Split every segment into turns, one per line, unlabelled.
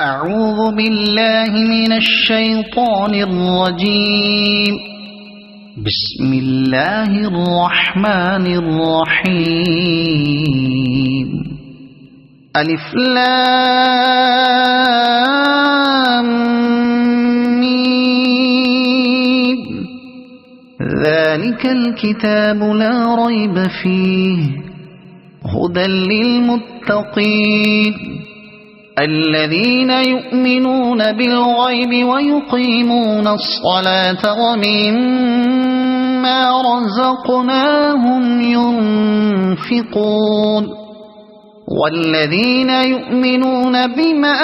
أعوذ بالله من الشيطان الرجيم. بسم الله الرحمن الرحيم. ألف لام ميم. ذلك الكتاب لا ريب فيه هدى للمتقين الذين يؤمنون بالغيب ويقيمون الصلاة ومما رزقناهم ينفقون والذين يؤمنون بما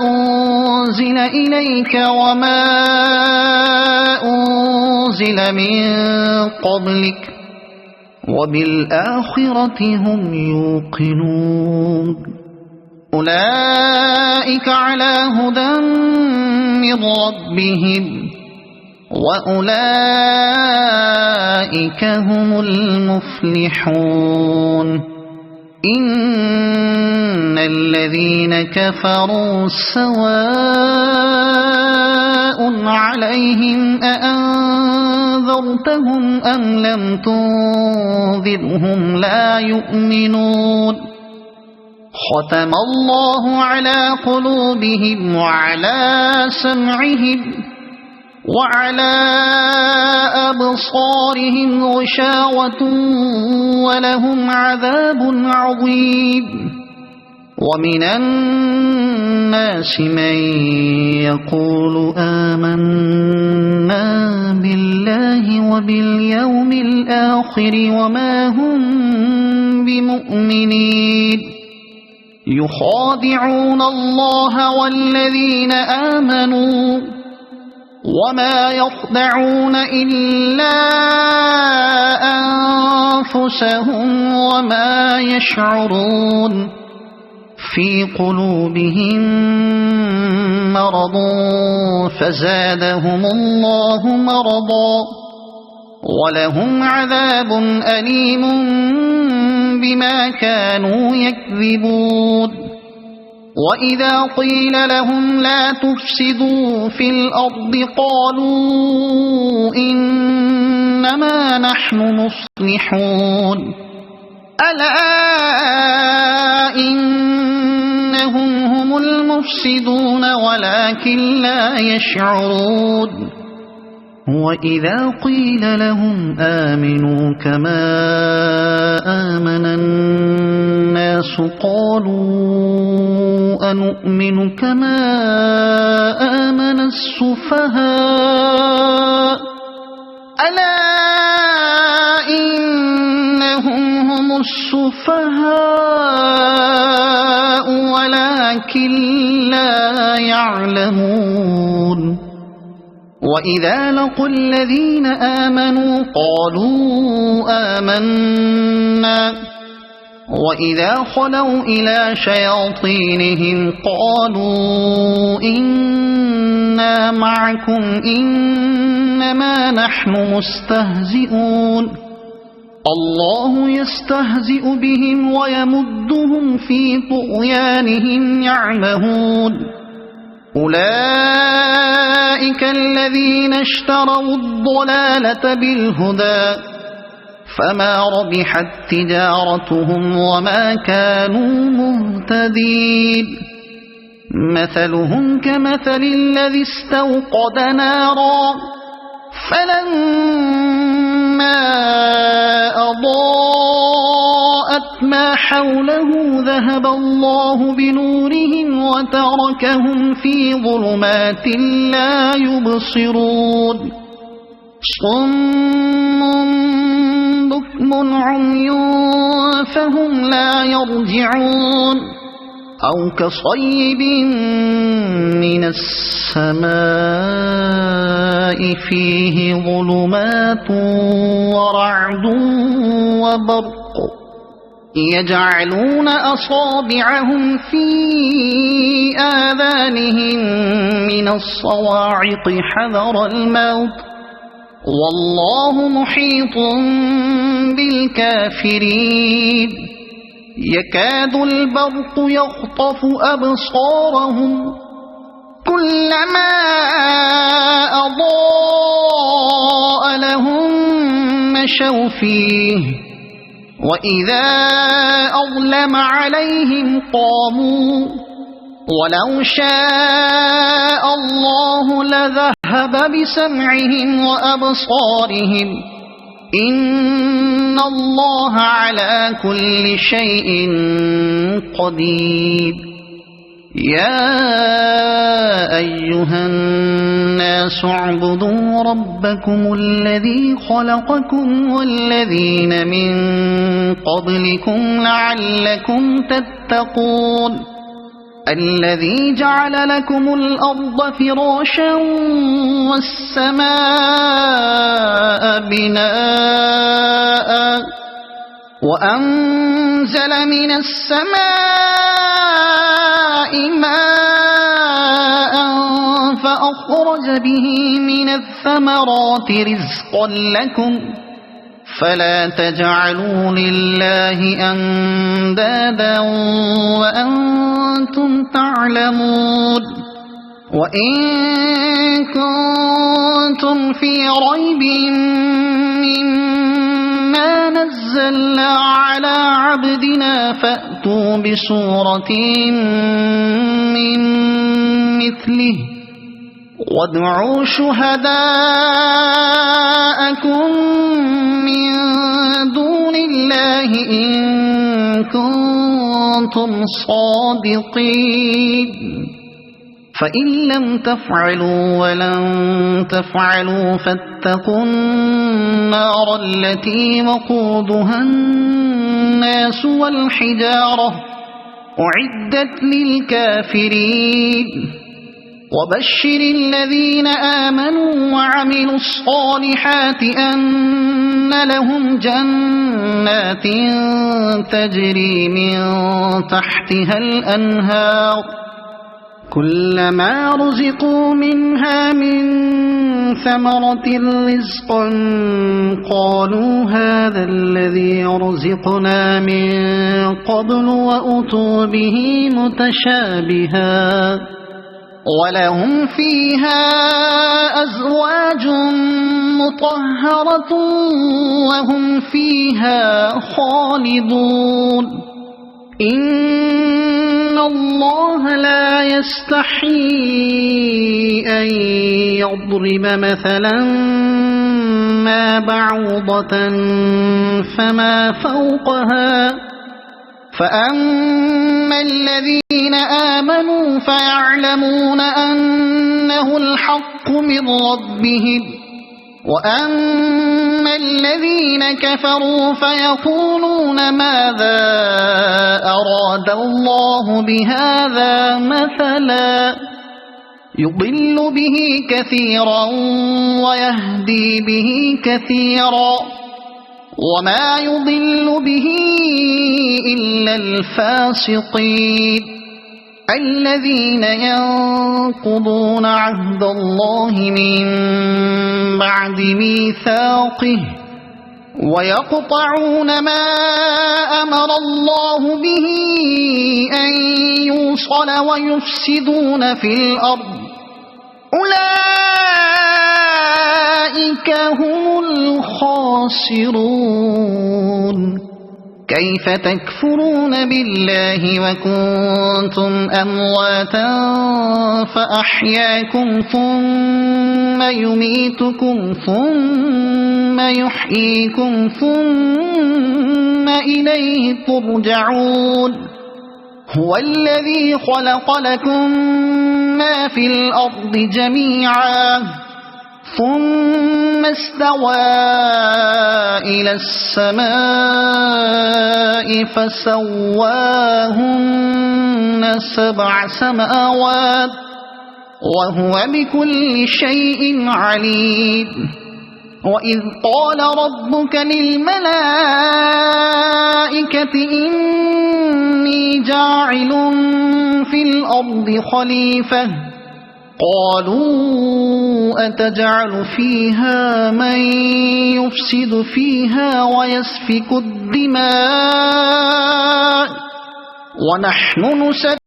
أنزل إليك وما أنزل من قبلك وبالآخرة هم يوقنون أولئك على هدى من ربهم وأولئك هم المفلحون. إن الذين كفروا سواء عليهم أأنذرتهم أم لم تنذرهم لا يؤمنون. ختم الله على قلوبهم وعلى سمعهم وعلى أبصارهم غشاوة ولهم عذاب عظيم. ومن الناس من يقول آمنا بالله وباليوم الآخر وما هم بمؤمنين يخادعون الله والذين آمنوا وما يخدعون إلا أنفسهم وما يشعرون. في قلوبهم مرض فزادهم الله مرضا ولهم عذاب أليم بما كانوا يكذبون. وإذا قيل لهم لا تفسدوا في الأرض قالوا إنما نحن مصلحون. ألا إنهم هم المفسدون ولكن لا يشعرون. وإذا قيل لهم آمنوا كما آمن الناس قالوا أنؤمن كما آمن السفهاء. ألا إنهم هم السفهاء ولكن لا يعلمون. وإذا لقوا الذين آمنوا قالوا آمنا وإذا خلوا إلى شياطينهم قالوا إنا معكم إنما نحن مستهزئون. الله يستهزئ بهم ويمدهم في طغيانهم يعمهون. أولئك الذين اشتروا الضلالة بالهدى فما ربحت تجارتهم وما كانوا مهتدين. مثلهم كمثل الذي استوقد نارا فلما أضاءت ما حوله ذهب الله بنورهم وتركهم في ظلمات لا يبصرون. صم بكم عمي فهم لا يرجعون. أو كصيب من السماء فيه ظلمات ورعد وبرق يجعلون أصابعهم في آذانهم من الصواعق حذر الموت والله محيط بالكافرين. يكاد البرق يخطف أبصارهم كلما أضاء لهم مشوا فيه وإذا أظلم عليهم قاموا ولو شاء الله لذهب بسمعهم وأبصارهم إن الله على كل شيء قدير يا أيها الناس اعبدوا ربكم الذي خلقكم والذين من قبلكم لعلكم تتقون الذي جعل لكم الأرض فراشا والسماء بناء وأنزل من السماء ماء فأخرج به من الثمرات رزقا لكم فلا تجعلوا لله أندادا وأنتم تعلمون وإن كنتم في ريب مما نزلنا على عبدنا فأتوا بسورة من مثله وادعوا شهداءكم من دون الله إن كنتم صادقين فإن لم تفعلوا ولن تفعلوا فاتقوا النار التي وقودها الناس والحجارة أعدت للكافرين وبشر الذين آمنوا وعملوا الصالحات أن لهم جنات تجري من تحتها الأنهار كلما رزقوا منها من ثمرة رزقا قالوا هذا الذي رزقنا من قبل وأتوا به متشابها ولهم فيها أزواج مطهرة وهم فيها خالدون إن الله لا يستحيي أن يضرب مثلا ما بعوضة فما فوقها فأما الذين آمنوا فيعلمون أنه الحق من ربهم وأما الذين كفروا فيقولون ماذا أراد الله بهذا مثلا يضل به كثيرا ويهدي به كثيرا وما يضل به إلا الفاسقين الذين ينقضون عهد الله من بعد ميثاقه ويقطعون ما أمر الله به أن يوصل ويفسدون في الأرض أولئك هم الخاسرون كيف تكفرون بالله وكنتم أمواتا فأحياكم ثم يميتكم ثم يحييكم ثم إليه ترجعون هو الذي خلق لكم ما في الأرض جميعا ثم استوى إلى السماء فسواهن 7 سماوات وهو بكل شيء عليم وإذ قال ربك للملائكة إني جاعل في الأرض خليفة قالوا أتجعل فيها من يفسد فيها ويسفك الدماء ونحن نسبح